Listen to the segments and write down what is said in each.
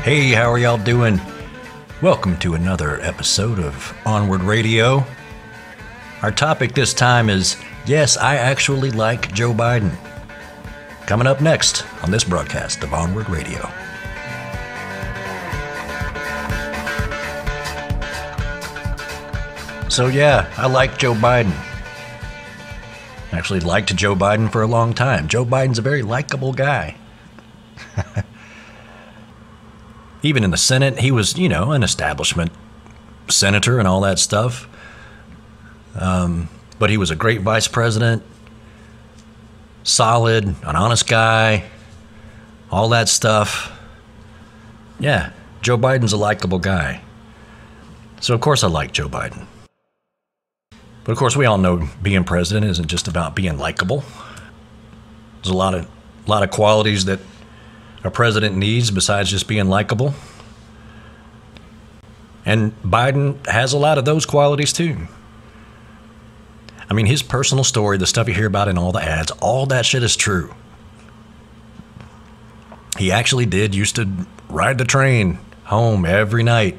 Hey, how are y'all doing? Welcome to another episode of Onward Radio. Our topic this time is, yes, I actually like Joe Biden. Coming up next on this broadcast of Onward Radio. So yeah, I like Joe Biden. Actually liked Joe Biden for a long time. Joe Biden's a very likable guy. Even in the Senate, he was, an establishment senator and all that stuff. But he was a great vice president, solid, an honest guy, all that stuff. Yeah, Joe Biden's a likable guy. So of course I like Joe Biden. But of course we all know being president isn't just about being likable. There's a lot of qualities that a president needs besides just being likable. And Biden has a lot of those qualities too. I mean, his personal story, the stuff you hear about in all the ads, all that shit is true. He actually used to ride the train home every night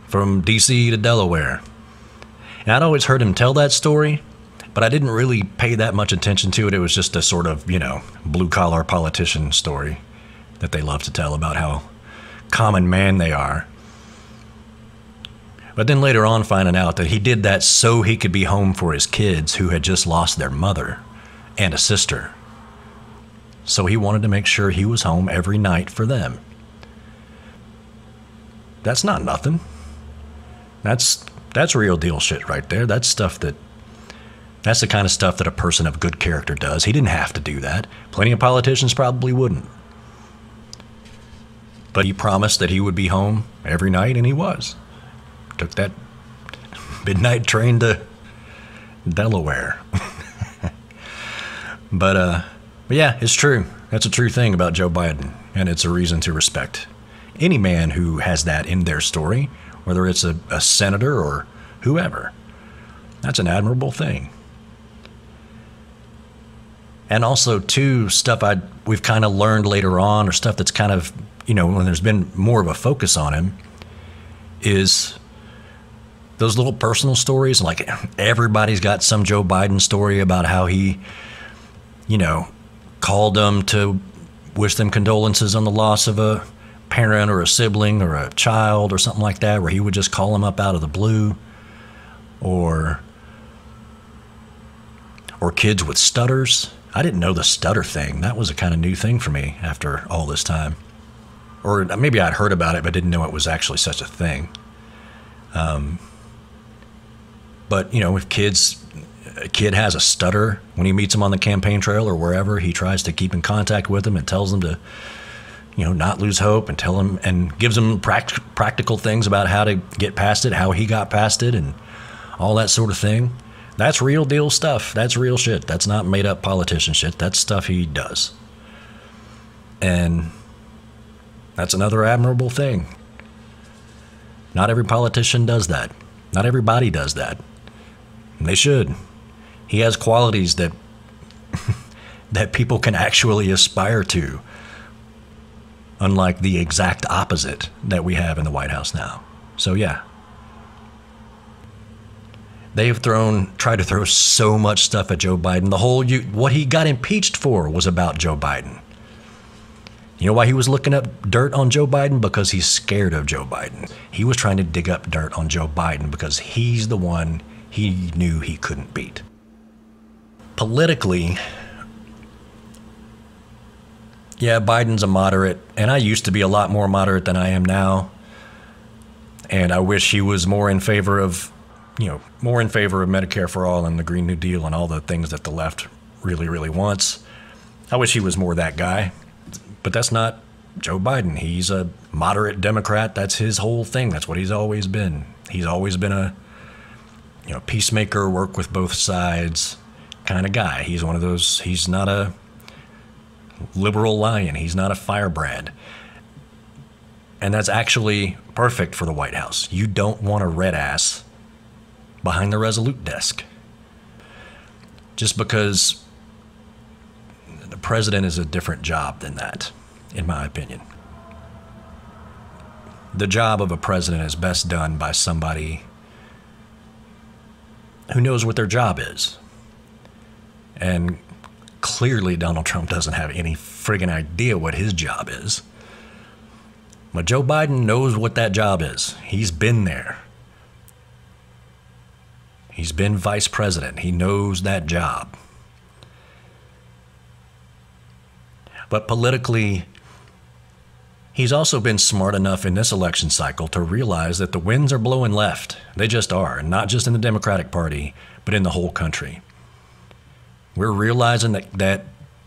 from DC to Delaware. And I'd always heard him tell that story, but I didn't really pay that much attention to it. It was just a sort of, blue-collar politician story that they love to tell about how common man they are. But then later on finding out that he did that so he could be home for his kids who had just lost their mother and a sister. So he wanted to make sure he was home every night for them. That's not nothing. That's real deal shit right there. That's the kind of stuff that a person of good character does. He didn't have to do that. Plenty of politicians probably wouldn't. But he promised that he would be home every night, and he was. Took that midnight train to Delaware. But yeah, it's true. That's a true thing about Joe Biden, and it's a reason to respect any man who has that in their story, whether it's a senator or whoever. That's an admirable thing. And also, too, stuff we've kind of learned later on, or stuff that's kind of, when there's been more of a focus on him, is those little personal stories. Like, everybody's got some Joe Biden story about how he, called them to wish them condolences on the loss of a parent or a sibling or a child or something like that, where he would just call them up out of the blue. Or kids with stutters. I didn't know the stutter thing. That was a kind of new thing for me after all this time. Or maybe I'd heard about it, but didn't know it was actually such a thing. But, if a kid has a stutter, when he meets them on the campaign trail or wherever, he tries to keep in contact with them and tells them to, not lose hope, and tell them and gives them practical things about how to get past it, how he got past it, and all that sort of thing. That's real deal stuff. That's real shit. That's not made up politician shit. That's stuff he does. And that's another admirable thing. Not every politician does that. Not everybody does that. And they should. He has qualities that that people can actually aspire to, unlike the exact opposite that we have in the White House now. So yeah. They've tried to throw so much stuff at Joe Biden. What he got impeached for was about Joe Biden. You know why he was looking up dirt on Joe Biden? Because he's scared of Joe Biden. He was trying to dig up dirt on Joe Biden because he's the one he knew he couldn't beat. Politically, yeah, Biden's a moderate, and I used to be a lot more moderate than I am now. And I wish he was more in favor of Medicare for all and the Green New Deal and all the things that the left really, really wants. I wish he was more that guy. But that's not Joe Biden. He's a moderate Democrat. That's his whole thing. That's what he's always been. He's always been a peacemaker, work with both sides kind of guy. He's one of those. He's not a liberal lion. He's not a firebrand. And that's actually perfect for the White House. You don't want a red ass behind the Resolute desk. Just because the president is a different job than that, in my opinion. the job of a president is best done by somebody who knows what their job is. And clearly Donald Trump doesn't have any friggin' idea what his job is. But Joe Biden knows what that job is. He's been there. He's been vice president. He knows that job. But politically, he's also been smart enough in this election cycle to realize that the winds are blowing left. They just are, and not just in the Democratic Party, but in the whole country. We're realizing that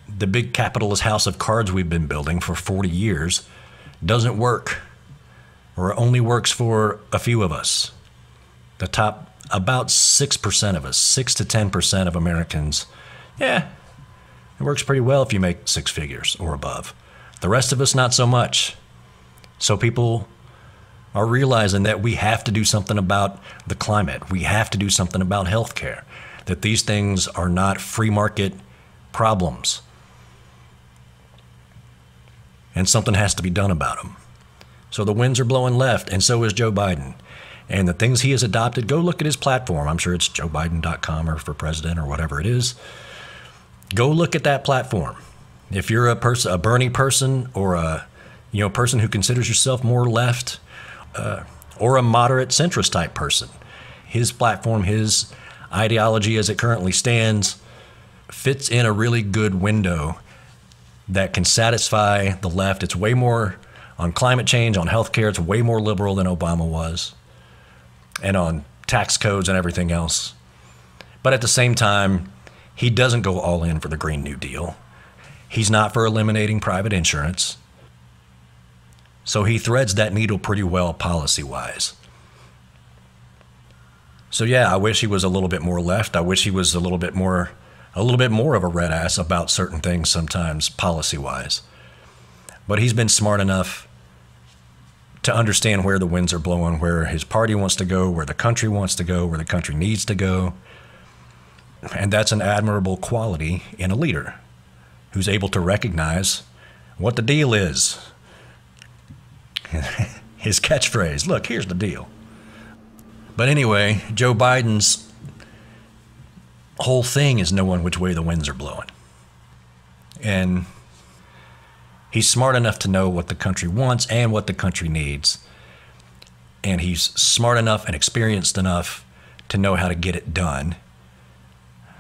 the big capitalist house of cards we've been building for 40 years doesn't work, or only works for a few of us. The top, about 6% of us, 6 to 10% of Americans, yeah, it works pretty well if you make six figures or above. The rest of us, not so much. So people are realizing that we have to do something about the climate. We have to do something about healthcare. That these things are not free market problems. And something has to be done about them. So the winds are blowing left, and so is Joe Biden. And the things he has adopted, go look at his platform. I'm sure it's joebiden.com or for president or whatever it is. Go look at that platform. If you're a Bernie person, or a person who considers yourself more left, or a moderate centrist type person, his platform, his ideology as it currently stands, fits in a really good window that can satisfy the left. It's way more on climate change, on healthcare. It's way more liberal than Obama was, and on tax codes and everything else. But at the same time, he doesn't go all in for the Green New Deal. He's not for eliminating private insurance. So he threads that needle pretty well policy-wise. So yeah, I wish he was a little bit more left. I wish he was a little bit more of a red ass about certain things sometimes policy-wise. But he's been smart enough to understand where the winds are blowing, where his party wants to go, where the country wants to go, where the country needs to go. And that's an admirable quality in a leader who's able to recognize what the deal is. His catchphrase, look, here's the deal. But anyway, Joe Biden's whole thing is knowing which way the winds are blowing. And he's smart enough to know what the country wants and what the country needs. And he's smart enough and experienced enough to know how to get it done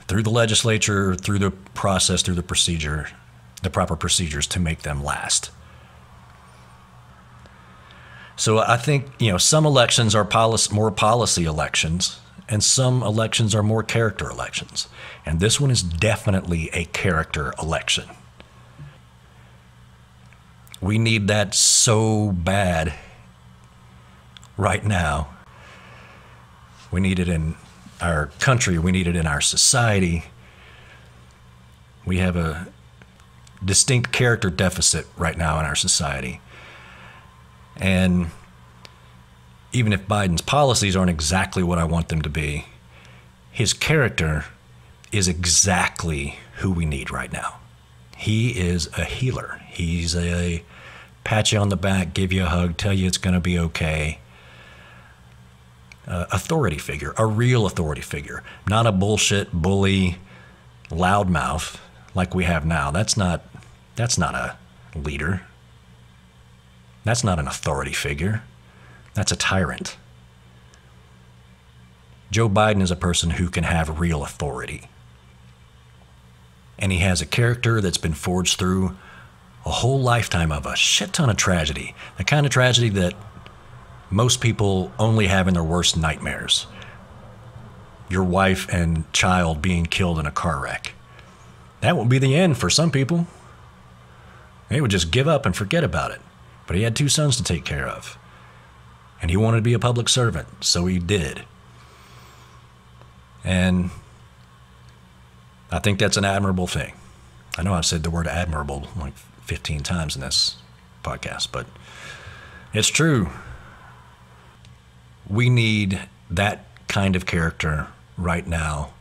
through the legislature, through the process, through the procedure, the proper procedures to make them last. So I think, some elections are more policy elections, and some elections are more character elections. And this one is definitely a character election. We need that so bad right now. We need it in our country. We need it in our society. We have a distinct character deficit right now in our society. And even if Biden's policies aren't exactly what I want them to be, his character is exactly who we need right now. He is a healer. He's a pat you on the back, give you a hug, tell you it's going to be okay. Authority figure, a real authority figure, not a bullshit bully loudmouth like we have now. That's not a leader. That's not an authority figure. That's a tyrant. Joe Biden is a person who can have real authority. And he has a character that's been forged through a whole lifetime of a shit ton of tragedy. The kind of tragedy that most people only have in their worst nightmares. Your wife and child being killed in a car wreck. That would be the end for some people. They would just give up and forget about it. But he had 2 sons to take care of. And he wanted to be a public servant, so he did. And I think that's an admirable thing. I know I've said the word admirable like 15 times in this podcast, but it's true. We need that kind of character right now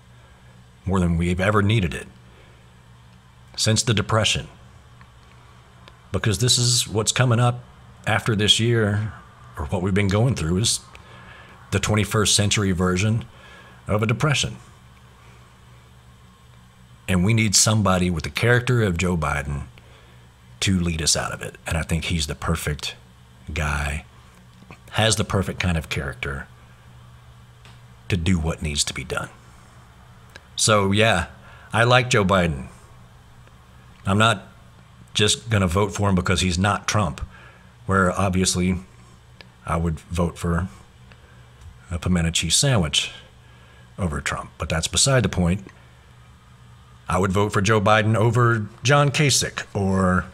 more than we've ever needed it since the Depression. Because this is what's coming up after this year, or what we've been going through is the 21st century version of a depression. And we need somebody with the character of Joe Biden to lead us out of it. And I think he's the perfect guy, has the perfect kind of character to do what needs to be done. So yeah, I like Joe Biden. I'm not just going to vote for him because he's not Trump, where obviously I would vote for a pimento cheese sandwich over Trump. But that's beside the point. I would vote for Joe Biden over John Kasich or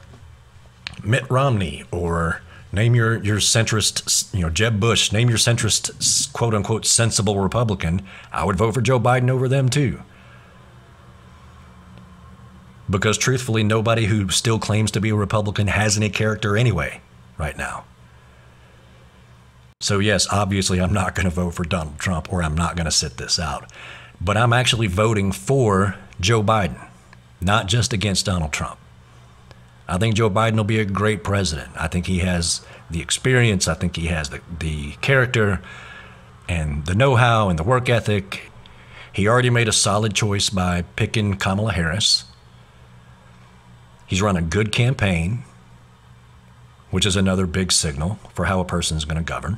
Mitt Romney, or name your centrist, Jeb Bush, name your centrist, quote unquote, sensible Republican. I would vote for Joe Biden over them too. Because truthfully, nobody who still claims to be a Republican has any character anyway right now. So yes, obviously I'm not going to vote for Donald Trump, or I'm not going to sit this out. But I'm actually voting for Joe Biden, not just against Donald Trump. I think Joe Biden will be a great president. I think he has the experience. I think he has the character and the know-how and the work ethic. He already made a solid choice by picking Kamala Harris. He's run a good campaign, which is another big signal for how a person is going to govern.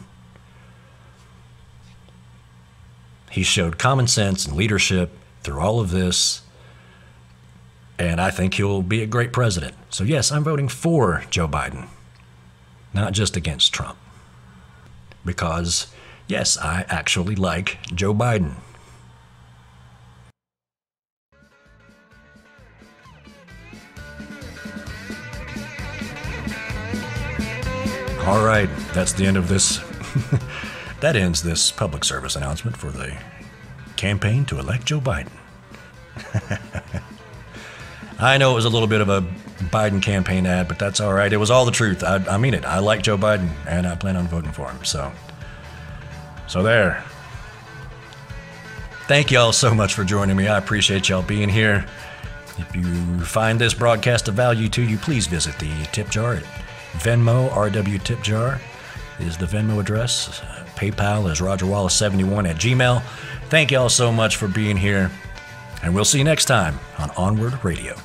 He showed common sense and leadership through all of this, and I think he'll be a great president. So yes, I'm voting for Joe Biden, not just against Trump. Because yes, I actually like Joe Biden. All right, that's the end of this. That ends this public service announcement for the campaign to elect Joe Biden. I know it was a little bit of a Biden campaign ad, but that's all right. It was all the truth. I mean it. I like Joe Biden, and I plan on voting for him. So there. Thank y'all so much for joining me. I appreciate y'all being here. If you find this broadcast of value to you, please visit the tip jar at Venmo. rwtipjar is the Venmo address. PayPal is rogerwallace71 at Gmail. Thank y'all so much for being here, and we'll see you next time on Onward Radio.